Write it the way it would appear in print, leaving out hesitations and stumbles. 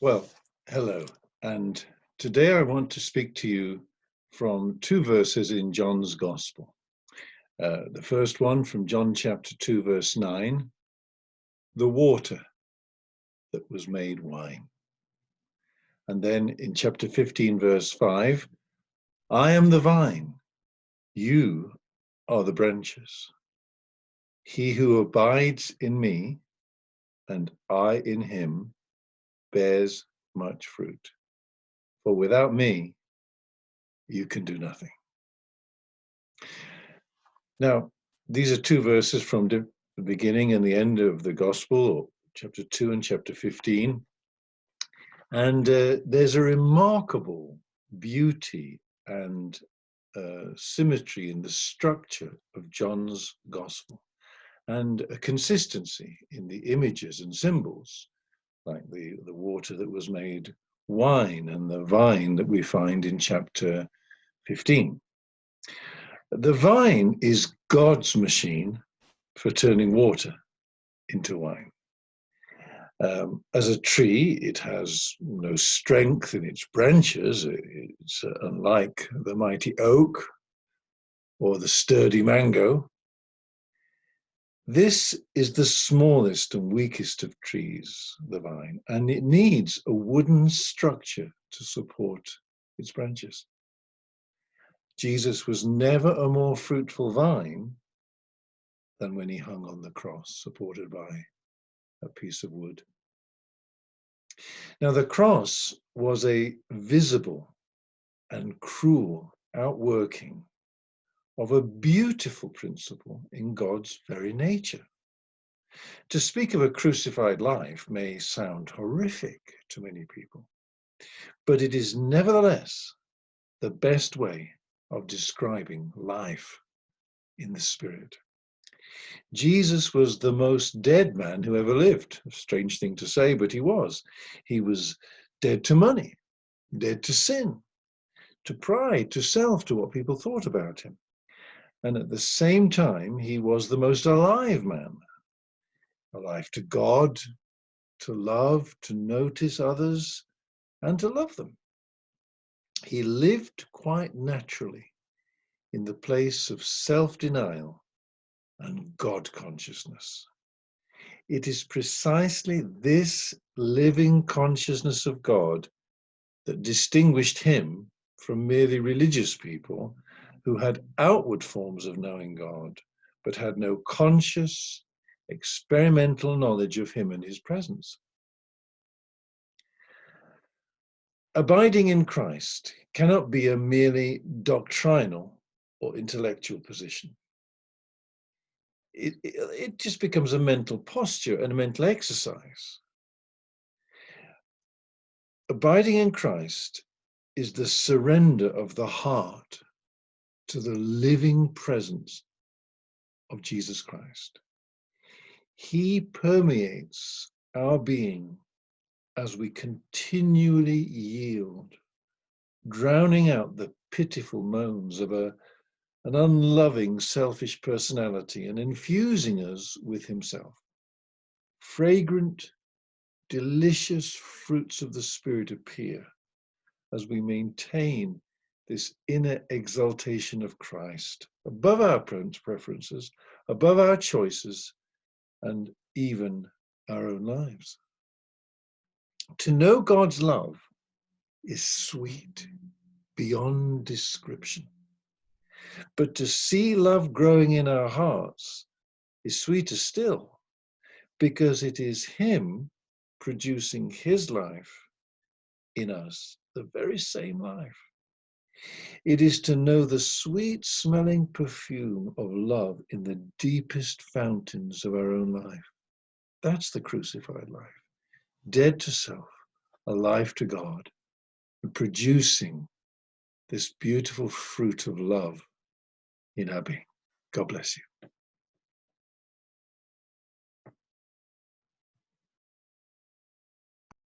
Well, hello. And today I want to speak to you from two verses in John's Gospel. The first one from John chapter 2, verse 9, the water that was made wine. And then in chapter 15, verse 5, I am the vine, you are the branches. He who abides in me and I in him bears much fruit. For without me, you can do nothing. Now, these are two verses from the beginning and the end of the Gospel, or chapter 2 and chapter 15. And there's a remarkable beauty and symmetry in the structure of John's Gospel, and a consistency in the images and symbols, like the water that was made wine and the vine that we find in chapter 15. The vine is God's machine for turning water into wine. As a tree, it has no strength in its branches. It's unlike the mighty oak or the sturdy mango. This is the smallest and weakest of trees, the vine, and it needs a wooden structure to support its branches. Jesus was never a more fruitful vine than when he hung on the cross, supported by a piece of wood. Now, the cross was a visible and cruel outworking of a beautiful principle in God's very nature. To speak of a crucified life may sound horrific to many people, but it is nevertheless the best way of describing life in the Spirit. Jesus was the most dead man who ever lived. A strange thing to say, but he was. He was dead to money, dead to sin, to pride, to self, to what people thought about him. And at the same time, he was the most alive man, alive to God, to love, to notice others, and to love them. He lived quite naturally in the place of self-denial and God consciousness. It is precisely this living consciousness of God that distinguished him from merely religious people who had outward forms of knowing God, but had no conscious, experimental knowledge of him and his presence. Abiding in Christ cannot be a merely doctrinal or intellectual position. It just becomes a mental posture and a mental exercise. Abiding in Christ is the surrender of the heart to the living presence of Jesus Christ. He permeates our being as we continually yield, drowning out the pitiful moans of an unloving, selfish personality and infusing us with himself. Fragrant, delicious fruits of the Spirit appear as we maintain this inner exaltation of Christ above our preferences, above our choices, and even our own lives. To know God's love is sweet beyond description. But to see love growing in our hearts is sweeter still, because it is him producing his life in us, the very same life. It is to know the sweet smelling perfume of love in the deepest fountains of our own life. That's the crucified life. Dead to self, alive to God, and producing this beautiful fruit of love in our being. God bless you.